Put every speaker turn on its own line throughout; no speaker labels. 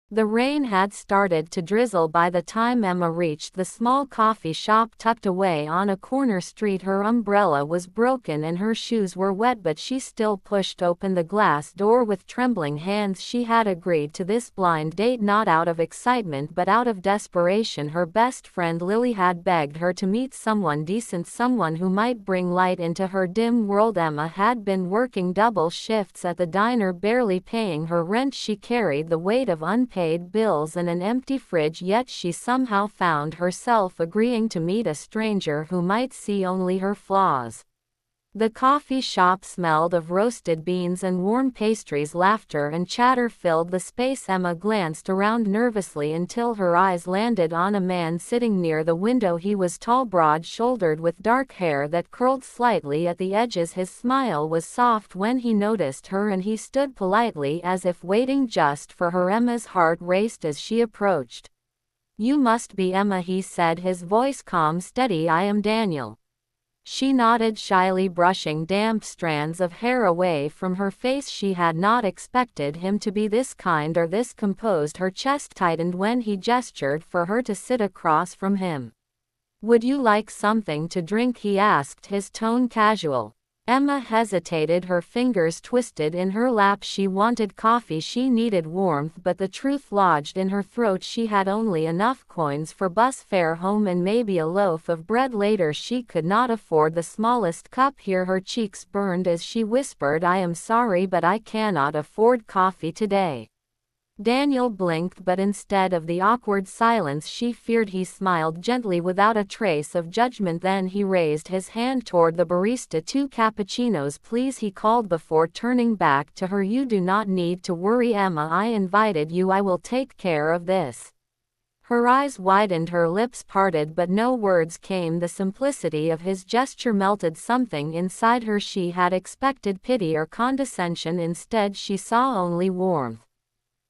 The rain had started to drizzle by the time Emma reached the small coffee shop tucked away on a corner street. Her umbrella was broken and her shoes were wet, but she still pushed open the glass door with trembling hands. She had agreed to this blind date not out of excitement but out of desperation. Her best friend Lily had begged her to meet someone decent, someone who might bring light into her dim world. Emma had been working double shifts at the diner, barely paying her rent. She carried the weight of unpaid bills and an empty fridge, yet she somehow found herself agreeing to meet a stranger who might see only her flaws. The coffee shop smelled of roasted beans and warm pastries. Laughter and chatter filled the space. Emma glanced around nervously until her eyes landed on a man sitting near the window. He was tall, broad-shouldered, with dark hair that curled slightly at the edges. His smile was soft when he noticed her, and he stood politely as if waiting just for her. Emma's heart raced as she approached. "You must be Emma," he said, his voice calm, steady. "I am Daniel." She nodded shyly, brushing damp strands of hair away from her face. She had not expected him to be this kind or this composed. Her chest tightened when he gestured for her to sit across from him. "Would you like something to drink?" he asked, his tone casual. Emma hesitated, her fingers twisted in her lap. She wanted coffee, she needed warmth, but the truth lodged in her throat. She had only enough coins for bus fare home and maybe a loaf of bread later. She could not afford the smallest cup here. Her cheeks burned as she whispered, "I am sorry, but I cannot afford coffee today." Daniel blinked, but instead of the awkward silence she feared, he smiled gently without a trace of judgment. Then he raised his hand toward the barista. "2 cappuccinos, please," he called before turning back to her. "You do not need to worry, Emma. I invited you. I will take care of this." Her eyes widened, her lips parted, but no words came. The simplicity of his gesture melted something inside her. She had expected pity or condescension. Instead, she saw only warmth.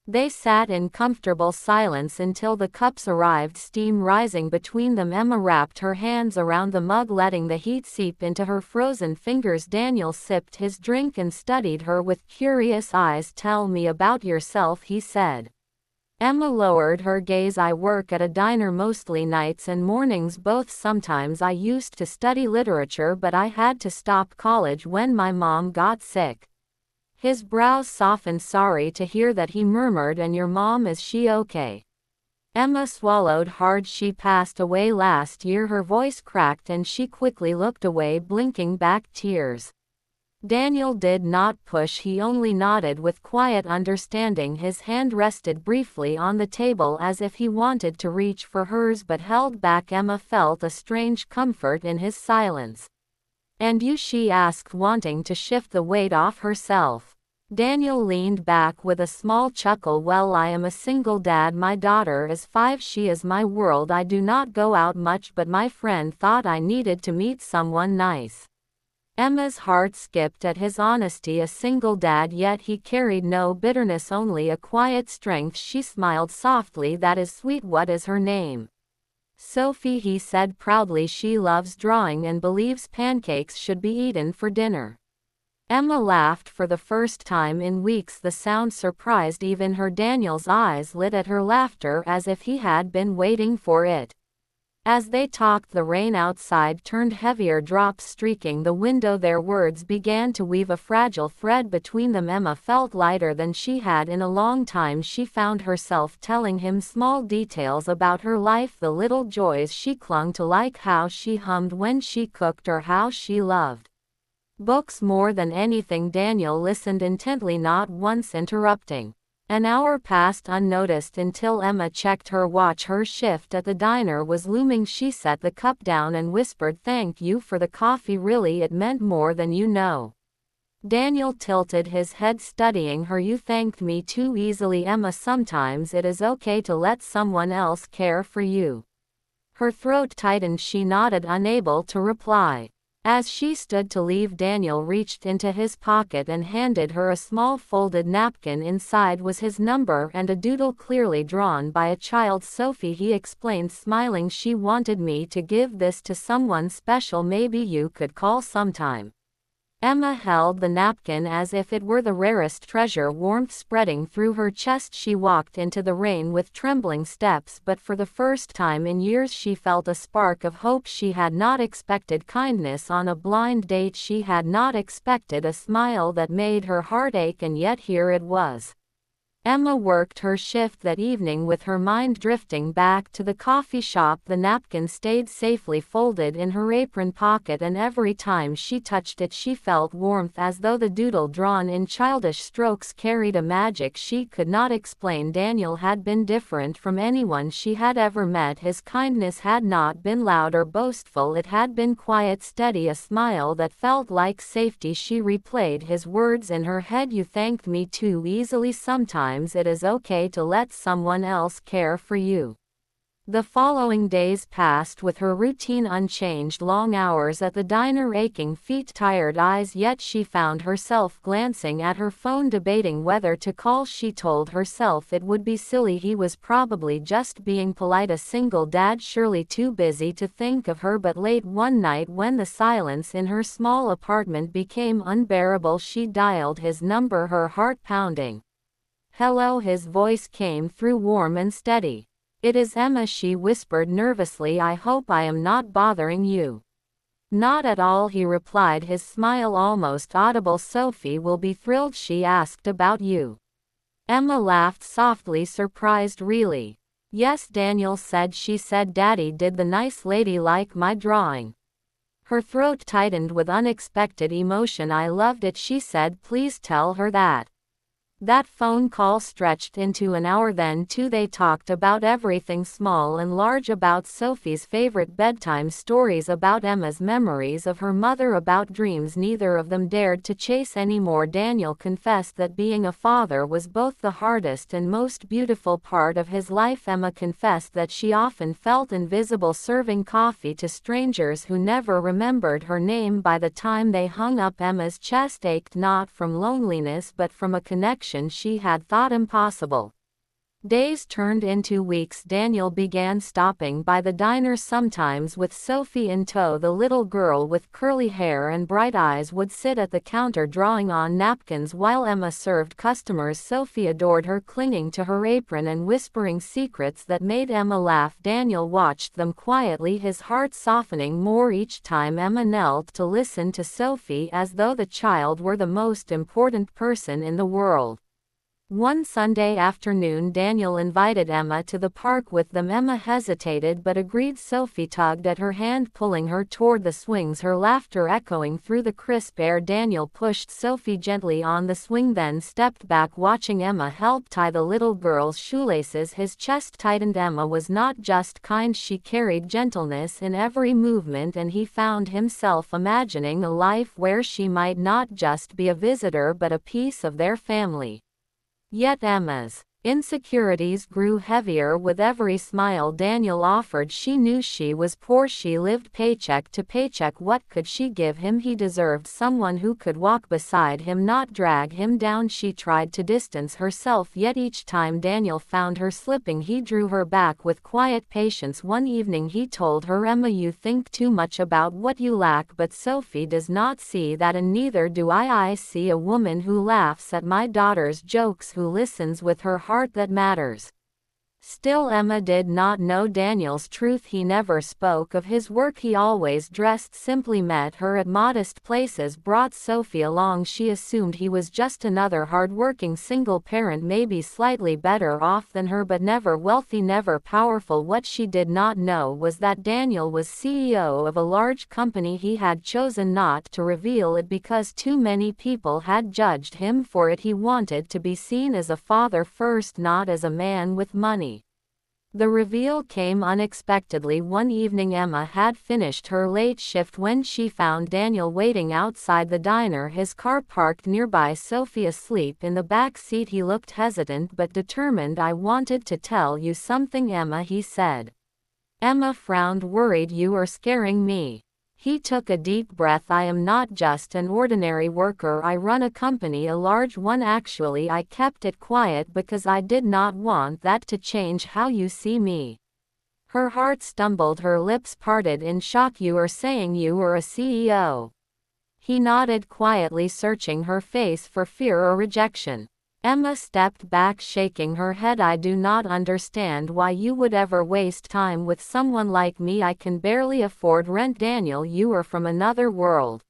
They sat in comfortable silence until the cups arrived, steam rising between them. Emma wrapped her hands around the mug, letting the heat seep into her frozen fingers. Daniel sipped his drink and studied her with curious eyes. "Tell me about yourself," he said. Emma lowered her gaze. "I work at a diner, mostly nights and mornings both. Sometimes I used to study literature, but I had to stop college when my mom got sick." His brows softened. "Sorry to hear that," he murmured. "And your mom, is she okay?" Emma swallowed hard. "She passed away last year." Her voice cracked and she quickly looked away, blinking back tears. Daniel did not push, he only nodded with quiet understanding. His hand rested briefly on the table as if he wanted to reach for hers but held back. Emma felt a strange comfort in his silence. "And you?" she asked, wanting to shift the weight off herself. Daniel leaned back with a small chuckle. "Well, I am a single dad. My daughter is 5. She is my world. I do not go out much, but my friend thought I needed to meet someone nice." Emma's heart skipped at his honesty. A single dad, yet he carried no bitterness, only a quiet strength. She smiled softly. "That is sweet. What is her name?" "Sophie," he said proudly. "She loves drawing and believes pancakes should be eaten for dinner." Emma laughed for the first time in weeks. The sound surprised even her. Daniel's eyes lit at her laughter as if he had been waiting for it. As they talked, the rain outside turned heavier, drops streaking the window. Their words began to weave a fragile thread between them. Emma felt lighter than she had in a long time. She found herself telling him small details about her life, the little joys she clung to, like how she hummed when she cooked or how she loved books more than anything. Daniel listened intently, not once interrupting. An hour passed unnoticed until Emma checked her watch. Her shift at the diner was looming. She set the cup down and whispered, "Thank you for the coffee. Really, it meant more than you know." Daniel tilted his head, studying her. "You thanked me too easily, Emma. Sometimes it is okay to let someone else care for you." Her throat tightened. She nodded, unable to reply. As she stood to leave, Daniel reached into his pocket and handed her a small folded napkin. Inside was his number and a doodle clearly drawn by a child. "Sophie," he explained, smiling, "she wanted me to give this to someone special. Maybe you could call sometime." Emma held the napkin as if it were the rarest treasure, warmth spreading through her chest. She walked into the rain with trembling steps, but for the first time in years she felt a spark of hope. She had not expected kindness on a blind date. She had not expected a smile that made her heart ache, and yet here it was. Emma worked her shift that evening with her mind drifting back to the coffee shop. The napkin stayed safely folded in her apron pocket, and every time she touched it she felt warmth, as though the doodle drawn in childish strokes carried a magic she could not explain. Daniel had been different from anyone she had ever met. His kindness had not been loud or boastful, it had been quiet, steady, a smile that felt like safety. She replayed his words in her head, "You thanked me too easily. Sometimes it is okay to let someone else care for you." The following days passed with her routine unchanged, long hours at the diner, aching feet, tired eyes, yet she found herself glancing at her phone, debating whether to call. She told herself it would be silly, he was probably just being polite, a single dad, surely too busy to think of her. But late one night, when the silence in her small apartment became unbearable, she dialed his number, her heart pounding. "Hello," his voice came through, warm and steady. "It is Emma," she whispered nervously. "I hope I am not bothering you." "Not at all," he replied, his smile almost audible. "Sophie will be thrilled. She asked about you." Emma laughed softly, surprised. "Really?" "Yes," Daniel said. She said Daddy did the nice lady like my drawing. Her throat tightened with unexpected emotion. "I loved it," she said. "Please tell her that." That phone call stretched into an hour, then two. They talked about everything, small and large, about Sophie's favorite bedtime stories, about Emma's memories of her mother, about dreams neither of them dared to chase anymore. Daniel confessed that being a father was both the hardest and most beautiful part of his life. Emma confessed that she often felt invisible, serving coffee to strangers who never remembered her name. By the time they hung up, Emma's chest ached, not from loneliness but from a connection she had thought impossible. Days turned into weeks. Daniel began stopping by the diner, sometimes with Sophie in tow. The little girl with curly hair and bright eyes would sit at the counter drawing on napkins while Emma served customers. Sophie adored her, clinging to her apron and whispering secrets that made Emma laugh. Daniel watched them quietly, his heart softening more each time Emma knelt to listen to Sophie, as though the child were the most important person in the world. One Sunday afternoon, Daniel invited Emma to the park with them. Emma hesitated but agreed. Sophie tugged at her hand, pulling her toward the swings, her laughter echoing through the crisp air. Daniel pushed Sophie gently on the swing, then stepped back, watching Emma help tie the little girl's shoelaces. His chest tightened. Emma was not just kind, she carried gentleness in every movement, and he found himself imagining a life where she might not just be a visitor but a piece of their family. Yet Emma's insecurities grew heavier with every smile Daniel offered. She knew she was poor, she lived paycheck to paycheck. What could she give him? He deserved someone who could walk beside him, not drag him down. She tried to distance herself, yet each time Daniel found her slipping, he drew her back with quiet patience. One evening he told her, "Emma, you think too much about what you lack, but Sophie does not see that, and neither do I. I see a woman who laughs at my daughter's jokes, who listens with her heart, that matters." Still, Emma did not know Daniel's truth. He never spoke of his work. He always dressed simply, met her at modest places, brought Sophie along. She assumed he was just another hard-working single parent, maybe slightly better off than her, but never wealthy, never powerful. What she did not know was that Daniel was CEO of a large company. He had chosen not to reveal it because too many people had judged him for it. He wanted to be seen as a father first, not as a man with money. The reveal came unexpectedly. One evening Emma had finished her late shift when she found Daniel waiting outside the diner, his car parked nearby, Sophie asleep in the back seat. He looked hesitant but determined. "I wanted to tell you something, Emma," he said. Emma frowned, worried. "You are scaring me." He took a deep breath. "I am not just an ordinary worker. I run a company, a large one actually. I kept it quiet because I did not want that to change how you see me." Her heart stumbled, her lips parted in shock. "You are saying you are a CEO?" He nodded quietly, searching her face for fear or rejection. Emma stepped back, shaking her head. I do not understand why you would ever waste time with someone like me. I can barely afford rent. Daniel, you are from another world.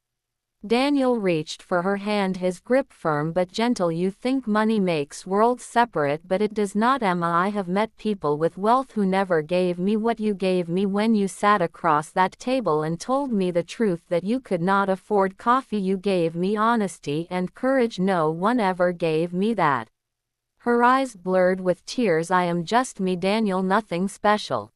Daniel reached for her hand, his grip firm but gentle. You think money makes worlds separate, but it does not, Emma. I have met people with wealth who never gave me what you gave me when you sat across that table and told me the truth that you could not afford coffee. You gave me honesty and courage. No one ever gave me that. Her eyes blurred with tears. I am just me, Daniel, nothing special.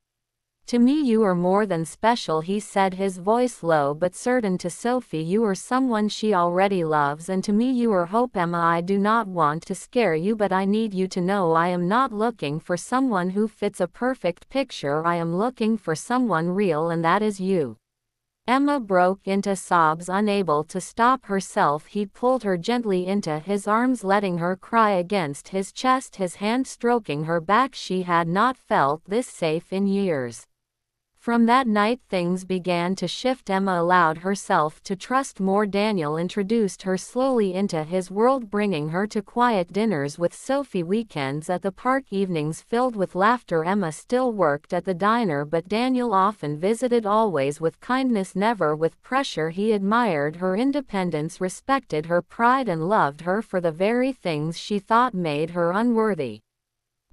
To me you are more than special, he said, his voice low but certain. To Sophie you are someone she already loves, and to me you are hope. Emma, I do not want to scare you, but I need you to know I am not looking for someone who fits a perfect picture. I am looking for someone real, and that is you. Emma broke into sobs, unable to stop herself. He pulled her gently into his arms, letting her cry against his chest, his hand stroking her back. She had not felt this safe in years. From that night things began to shift. Emma allowed herself to trust more. Daniel introduced her slowly into his world, bringing her to quiet dinners with Sophie, weekends at the park, evenings filled with laughter. Emma still worked at the diner, but Daniel often visited, always with kindness, never with pressure. He admired her independence, respected her pride, and loved her for the very things she thought made her unworthy.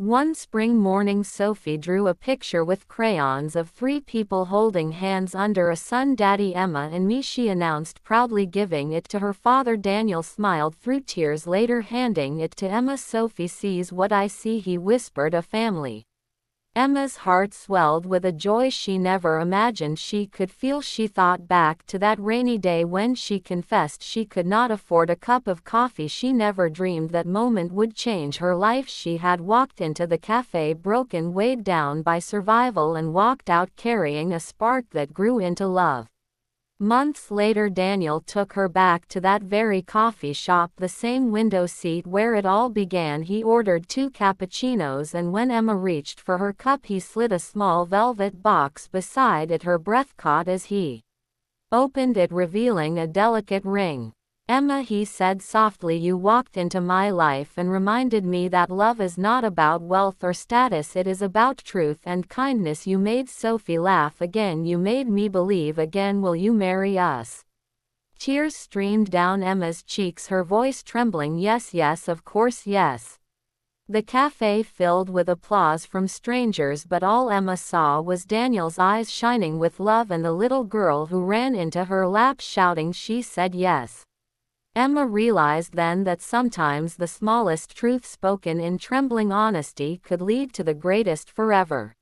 One spring morning Sophie drew a picture with crayons of 3 people holding hands under a sun. Daddy, Emma and me, she announced proudly, giving it to her father. Daniel smiled through tears, later handing it to Emma. Sophie sees what I see, he whispered, a family. Emma's heart swelled with a joy she never imagined she could feel. She thought back to that rainy day when she confessed she could not afford a cup of coffee. She never dreamed that moment would change her life. She had walked into the cafe broken, weighed down by survival, and walked out carrying a spark that grew into love. Months later Daniel took her back to that very coffee shop, the same window seat where it all began. He ordered 2 cappuccinos, and when Emma reached for her cup he slid a small velvet box beside it. Her breath caught as he opened it, revealing a delicate ring. Emma, he said softly, you walked into my life and reminded me that love is not about wealth or status, it is about truth and kindness. You made Sophie laugh again, you made me believe again. Will you marry us? Tears streamed down Emma's cheeks, her voice trembling. Yes, yes, of course, yes. The cafe filled with applause from strangers, but all Emma saw was Daniel's eyes shining with love and the little girl who ran into her lap shouting. She said yes. Emma realized then that sometimes the smallest truth spoken in trembling honesty could lead to the greatest forever.